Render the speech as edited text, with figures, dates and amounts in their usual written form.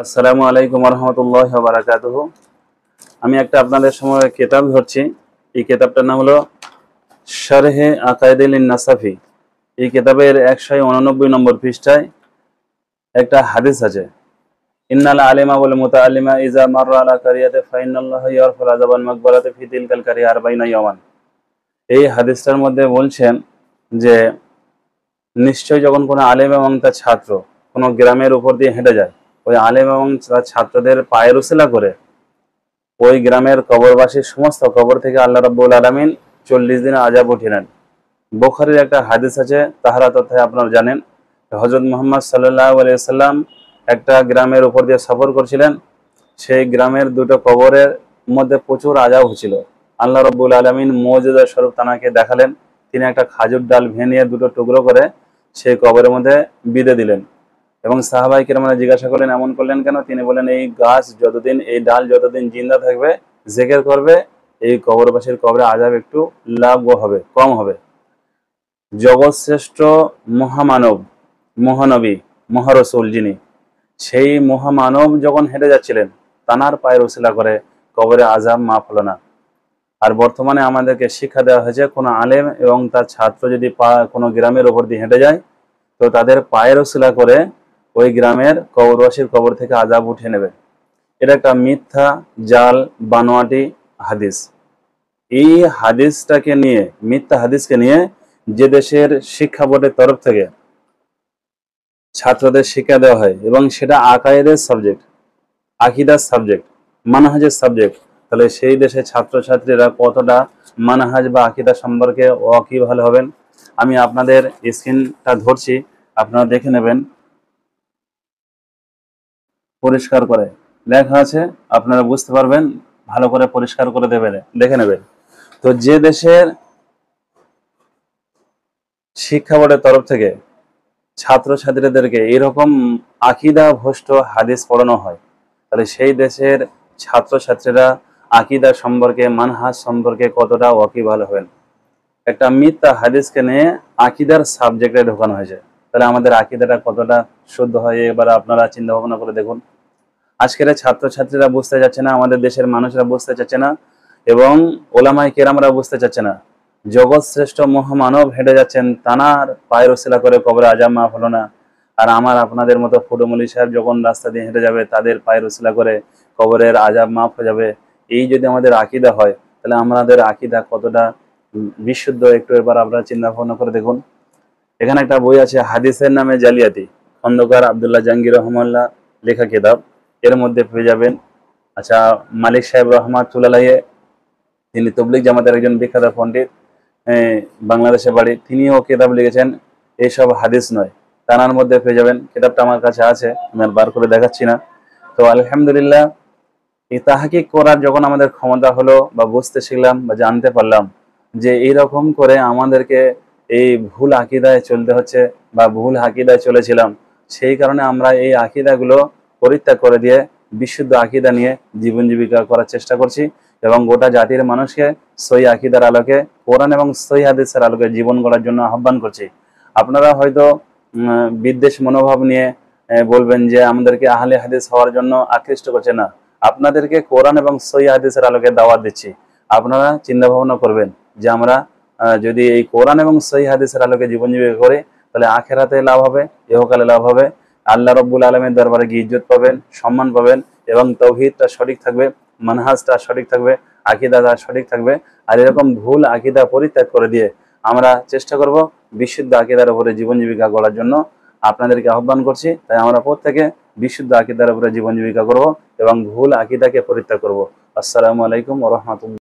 আসসালামু আলাইকুম রহমতুল্লাহি ওয়া বারাকাতুহু। আমি একটা আপনাদের সময় কিতাব ধরছি। এই কিতাবটার নাম হলো শারহে আকায়েদুল নাসাফি। এই কিতাবের 189 নম্বর পৃষ্ঠায় একটা হাদিস আছে, ইন্নাল আলিমা ওয়াল মুতাআল্লিমা ইযা মাররা আলা কারিয়াতি ফাইনাল্লাহা ইয়ারফা'ু আযাবাল মাকবারাতি ফি তিলকাল কারিয়া 40 ইয়াওমান। এই হাদিসটার মধ্যে বলছেন যে নিশ্চয় যখন কোনো আলেম এবং তার ছাত্র কোনো গ্রামের উপর দিয়ে হেঁটে যায়, ওই আলেম এবং তার ছাত্রদের পায়ের উসিলা করে ওই গ্রামের কবরবাসীর সমস্ত কবর থেকে আল্লাহ রাব্বুল আলামিন 40 দিনের আযাব উঠিয়ে নেন। বুখারীর একটা হাদিস আছে, তাহারা তথায় আপনারা জানেন, হযরত মুহাম্মদ সাল্লাল্লাহু আলাইহি ওয়াসাল্লাম একটা গ্রামের উপর দিয়ে সফর করছিলেন। সেই গ্রামের দুটো কবরের মধ্যে প্রচুর আযাব হচ্ছিল। আল্লাহ রাব্বুল আলামিন মুজিজা স্বরূপ তানাকে দেখালেন। তিনি একটা খাজুর ডাল ভেঙে দুটো টুকরো করে সেই কবরের মধ্যে বিঁধে দিলেন এবং সাহাবায়ে কেরামরা জিজ্ঞাসা করলেন, এমন করলেন কেন? তিনি বলেন, এই গাছ যতদিন, এই ডাল যতদিন জিন্দা থাকবে, জিকির করবে, এই কবরবাসীর কবরে আযাব একটু লাঘব হবে, কম হবে। জগৎশ্রেষ্ঠ মহামানব, মহানবী, মহারসুল যিনি, সেই মহামানব যখন হেঁটে যাচ্ছিলেন, তানার পায়ের উসিলা করে কবরে আযাব মাফ হলো না। আর বর্তমানে আমাদেরকে শিক্ষা দেওয়া হয়েছে, কোনো আলেম এবং তার ছাত্র যদি কোনো গ্রামের উপর দিয়ে হেঁটে যায়, তো তাদের পায়ের উসিলা করে ওই গ্রামের কবরবাসীর কবর থেকে আযাব উঠিয়ে নেবে। এটা একটা মিথ্যা, জাল, বানোয়াটি হাদিস। এই হাদিসটাকে নিয়ে, মিথ্যা হাদিসকে নিয়ে যে দেশের শিক্ষা বোর্ডের তরফ থেকে ছাত্রদের শিক্ষা দেওয়া হয় এবং সেটা আকায়েদের সাবজেক্ট, আকীদার সাবজেক্ট, মানহাজের সাবজেক্ট, তাহলে সেই দেশের ছাত্রছাত্রীরা কতটা মানহাজ বা আকীদা সম্পর্কে ওয়াকিবহাল হবেন। আমি আপনাদের স্ক্রিনটা ধরছি, আপনারা দেখে নেবেন। পরিষ্কার করে লেখা আছে, আপনারা বুঝতে পারবেন, ভালো করে পরিষ্কার করে দেবেন, দেখে নেবেন। তো যে দেশের শিক্ষা বোর্ডের তরফ থেকে ছাত্রছাত্রীদেরকে এরকম আকীদা ভ্রষ্ট হাদিস পড়ানো হয়, তাহলে সেই দেশের ছাত্রছাত্রীরা আকীদা সম্পর্কে, মানহাজ সম্পর্কে কতটা ওয়াকিবহাল হবেন। একটা মিথ্যা হাদিসকে নিয়ে আকীদার সাবজেক্টে ঢোকানো হয়েছে, তাহলে আমাদের আকীদাটা কতটা শুদ্ধ হয় এবার আপনারা চিন্তা ভাবনা করে দেখুন। আজকের ছাত্রছাত্রীরা বুঝতে চাচ্ছে না, আমাদের দেশের মানুষরা বুঝতে চাচ্ছে না এবং ওলামায়ে কেরামরা বুঝতে চাচ্ছে না। জগৎ শ্রেষ্ঠ মহামানব হেঁটে যাচ্ছেন, তানার পায়ের উসিলা করে কবরে আযাব মাফ হলো না। আর আমার আপনাদের মতো ফুটমুলি সাহেব যখন রাস্তা দিয়ে হেঁটে যাবে, তাদের পায়ের উসিলা করে কবরের আযাব মাফ হয়ে যাবে। এই যদি আমাদের আকীদা হয়, তাহলে আমাদের আকীদা কতটা বিশুদ্ধ, একটু এবার আপনারা চিন্তা ভাবনা করে দেখুন। এখানে একটা বই আছে, হাদিসের নামে জালিয়াতি, খন্দকার আব্দুল্লাহ জাহাঙ্গীর রহমাল্লাহ লেখা কিতাব, এর মধ্যে পেয়ে যাবেন। আচ্ছা, মালিক সাহেব রহমাতুল্লাহ, তিনি তবলিগ জামাতের একজন বিখ্যাত পণ্ডিত, বাংলাদেশে বাড়ি, তিনিও কিতাব লিখেছেন, এইসব হাদিস নয়, তানার মধ্যে পেয়ে যাবেন। কিতাবটা আমার কাছে আছে, আমি আর বার করে দেখাচ্ছি না। তো আলহামদুলিল্লাহ, এই তাহকিক করার যখন আমাদের ক্ষমতা হলো বা বুঝতে শিখলাম বা জানতে পারলাম যে এইরকম করে আমাদেরকে এই ভুল আকীদায় চলতে হচ্ছে বা ভুল আকীদায় চলেছিলাম, সেই কারণে আমরা এই আকীদাগুলো পরিত্যাগ করে দিয়ে বিশুদ্ধ আকীদা নিয়ে জীবন জীবিকা করার চেষ্টা করছি এবং গোটা জাতির মানুষকে সহি আকীদার আলোকে, কোরআন এবং সহি হাদিসের আলোকে জীবন গড়ার জন্য আহ্বান করছি। আপনারা হয়তো বিদ্বেষ মনোভাব নিয়ে বলবেন যে আমাদেরকে আহলে হাদিস হওয়ার জন্য আকৃষ্ট করছে না, আপনাদেরকে কোরআন এবং সহি হাদিসের আলোকে দাওয়াত দিচ্ছি। আপনারা চিন্তা ভাবনা করবেন যে আমরা যদি এই কোরআন এবং সহি হাদিসের আলোকে জীবন জীবিকা করি, তাহলে আখিরাতে লাভ হবে, ইহকালে লাভ হবে, আল্লাহ রাব্বুল আলামিনের দরবারে গিয়ে ইজ্জত পাবেন, সম্মান পাবেন এবং তাওহীদটা সঠিক থাকবে, মানহাজটা সঠিক থাকবে, আকীদাটা সঠিক থাকবে। আর এরকম ভুল আকীদা পরিত্যাগ করে দিয়ে আমরা চেষ্টা করব বিশুদ্ধ আকীদার উপরে জীবন জীবিকা গড়ার জন্য। আপনাদেরকে আহ্বান করছি, তাই আমরা প্রত্যেকে বিশুদ্ধ আকীদার উপরে জীবন জীবিকা করব এবং ভুল আকীদাকে পরিত্যাগ করব। আসসালামু আলাইকুম ওয়া রাহমাতুল্লাহ।